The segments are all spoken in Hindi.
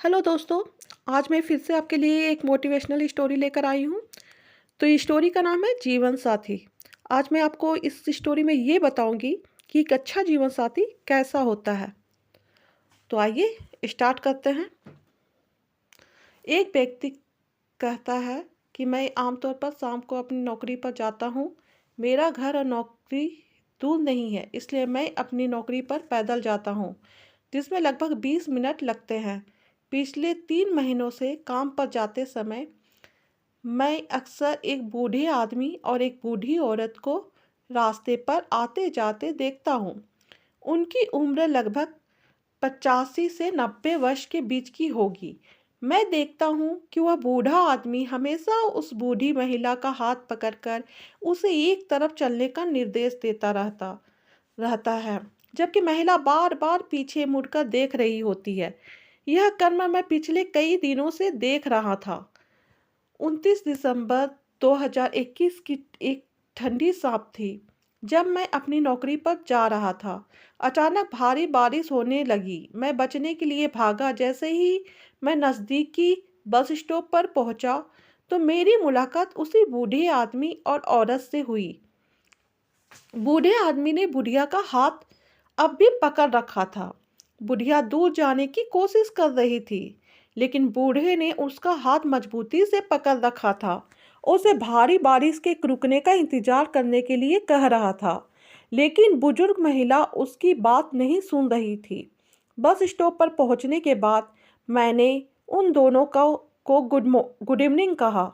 हेलो दोस्तों। आज मैं फिर से आपके लिए एक मोटिवेशनल स्टोरी लेकर आई हूँ। तो इस स्टोरी का नाम है जीवन साथी। आज मैं आपको इस स्टोरी में ये बताऊंगी कि एक अच्छा जीवन साथी कैसा होता है। तो आइए स्टार्ट करते हैं। एक व्यक्ति कहता है कि मैं आमतौर पर शाम को अपनी नौकरी पर जाता हूँ। मेरा घर और नौकरी दूर नहीं है, इसलिए मैं अपनी नौकरी पर पैदल जाता हूँ, जिसमें लगभग 20 मिनट लगते हैं। पिछले 3 महीनों से काम पर जाते समय मैं अक्सर एक बूढ़े आदमी और एक बूढ़ी औरत को रास्ते पर आते जाते देखता हूँ। उनकी उम्र लगभग 85 से 90 वर्ष के बीच की होगी। मैं देखता हूँ कि वह बूढ़ा आदमी हमेशा उस बूढ़ी महिला का हाथ पकड़कर उसे एक तरफ चलने का निर्देश देता रहता रहता है, जबकि महिला बार बार पीछे मुड़कर देख रही होती है। यह कर्म मैं पिछले कई दिनों से देख रहा था। 29 दिसंबर 2021 की एक ठंडी शाम थी, जब मैं अपनी नौकरी पर जा रहा था। अचानक भारी बारिश होने लगी। मैं बचने के लिए भागा। जैसे ही मैं नज़दीकी बस स्टॉप पर पहुंचा, तो मेरी मुलाकात उसी बूढ़े आदमी और औरत से हुई। बूढ़े आदमी ने बुढ़िया का हाथ अब भी पकड़ रखा था। बुढ़िया दूर जाने की कोशिश कर रही थी, लेकिन बूढ़े ने उसका हाथ मजबूती से पकड़ रखा था। उसे भारी बारिश के रुकने का इंतजार करने के लिए कह रहा था, लेकिन बुजुर्ग महिला उसकी बात नहीं सुन रही थी। बस स्टॉप पर पहुंचने के बाद मैंने उन दोनों को गुड इवनिंग कहा।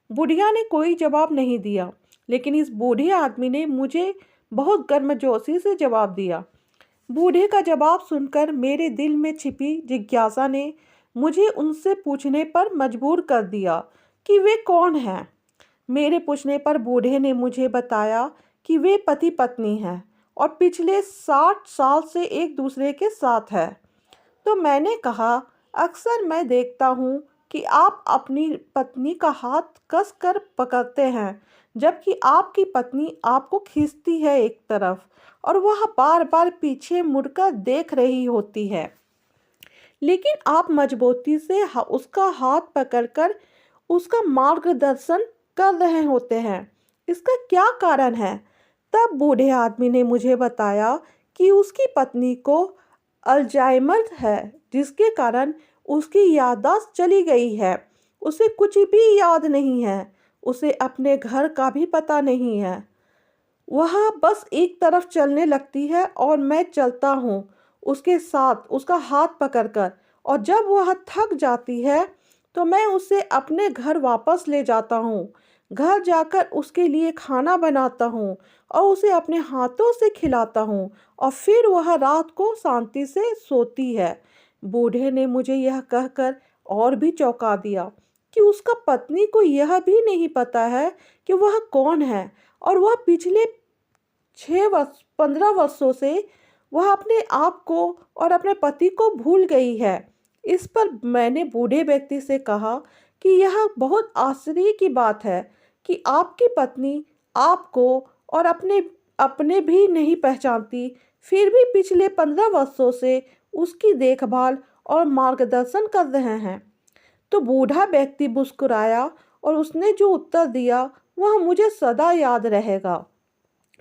बुढ़िया ने कोई जवाब नहीं दिया, लेकिन इस बूढ़े आदमी ने मुझे बहुत गर्मजोशी से जवाब दिया। बूढ़े का जवाब सुनकर मेरे दिल में छिपी जिज्ञासा ने मुझे उनसे पूछने पर मजबूर कर दिया कि वे कौन हैं। मेरे पूछने पर बूढ़े ने मुझे बताया कि वे पति पत्नी हैं और पिछले 60 साल से एक दूसरे के साथ है। तो मैंने कहा, अक्सर मैं देखता हूँ कि आप अपनी पत्नी का हाथ कस कर पकड़ते हैं, जबकि आपकी पत्नी आपको खींचती है एक तरफ और वह बार बार पीछे मुड़कर देख रही होती है, लेकिन आप मजबूती से उसका हाथ पकड़कर उसका मार्गदर्शन कर रहे होते हैं। इसका क्या कारण है? तब बूढ़े आदमी ने मुझे बताया कि उसकी पत्नी को अल्जाइमर है, जिसके कारण उसकी याददाश्त चली गई है। उसे कुछ भी याद नहीं है। उसे अपने घर का भी पता नहीं है। वह बस एक तरफ चलने लगती है और मैं चलता हूँ उसके साथ, उसका हाथ पकड़कर। और जब वह थक जाती है, तो मैं उसे अपने घर वापस ले जाता हूँ। घर जाकर उसके लिए खाना बनाता हूँ और उसे अपने हाथों से खिलाता हूँ, और फिर वह रात को शांति से सोती है। बूढ़े ने मुझे यह कहकर और भी चौंका दिया कि उसका पत्नी को यह भी नहीं पता है कि वह कौन है, और वह पिछले 15 वर्षों से वह अपने आप को और अपने पति को भूल गई है। इस पर मैंने बूढ़े व्यक्ति से कहा कि यह बहुत आश्चर्य की बात है कि आपकी पत्नी आपको और अपने अपने भी नहीं पहचानती, फिर भी पिछले 15 वर्षों से उसकी देखभाल और मार्गदर्शन कर रहे हैं। तो बूढ़ा व्यक्ति मुस्कुराया और उसने जो उत्तर दिया वह मुझे सदा याद रहेगा।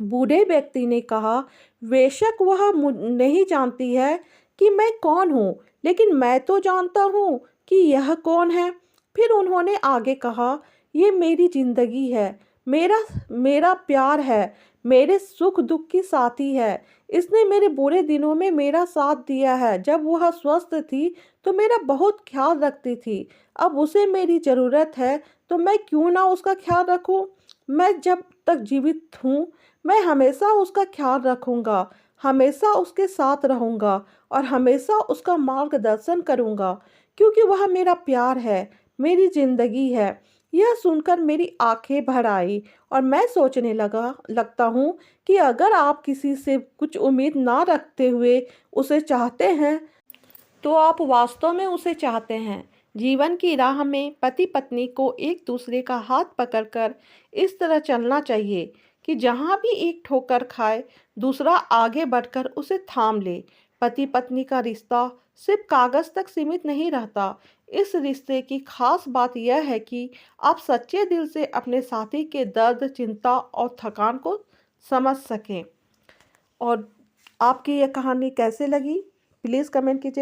बूढ़े व्यक्ति ने कहा, बेशक वह नहीं जानती है कि मैं कौन हूँ, लेकिन मैं तो जानता हूँ कि यह कौन है। फिर उन्होंने आगे कहा, ये मेरी जिंदगी है, मेरा मेरा प्यार है, मेरे सुख दुख की साथी है। इसने मेरे बुरे दिनों में मेरा साथ दिया है। जब वह स्वस्थ थी तो मेरा बहुत ख्याल रखती थी। अब उसे मेरी ज़रूरत है, तो मैं क्यों ना उसका ख्याल रखूं। मैं जब तक जीवित हूँ, मैं हमेशा उसका ख्याल रखूंगा, हमेशा उसके साथ रहूंगा और हमेशा उसका मार्गदर्शन करूंगा, क्योंकि वह मेरा प्यार है, मेरी जिंदगी है। यह सुनकर मेरी आंखें भर आई और मैं सोचने लगता हूँ कि अगर आप किसी से कुछ उम्मीद ना रखते हुए उसे चाहते हैं, तो आप वास्तव में उसे चाहते हैं। जीवन की राह में पति पत्नी को एक दूसरे का हाथ पकड़कर इस तरह चलना चाहिए कि जहाँ भी एक ठोकर खाए, दूसरा आगे बढ़कर उसे थाम ले। पति पत्नी का रिश्ता सिर्फ कागज तक सीमित नहीं रहता। इस रिश्ते की खास बात यह है कि आप सच्चे दिल से अपने साथी के दर्द, चिंता और थकान को समझ सकें। और आपकी यह कहानी कैसे लगी? प्लीज़ कमेंट कीजिए।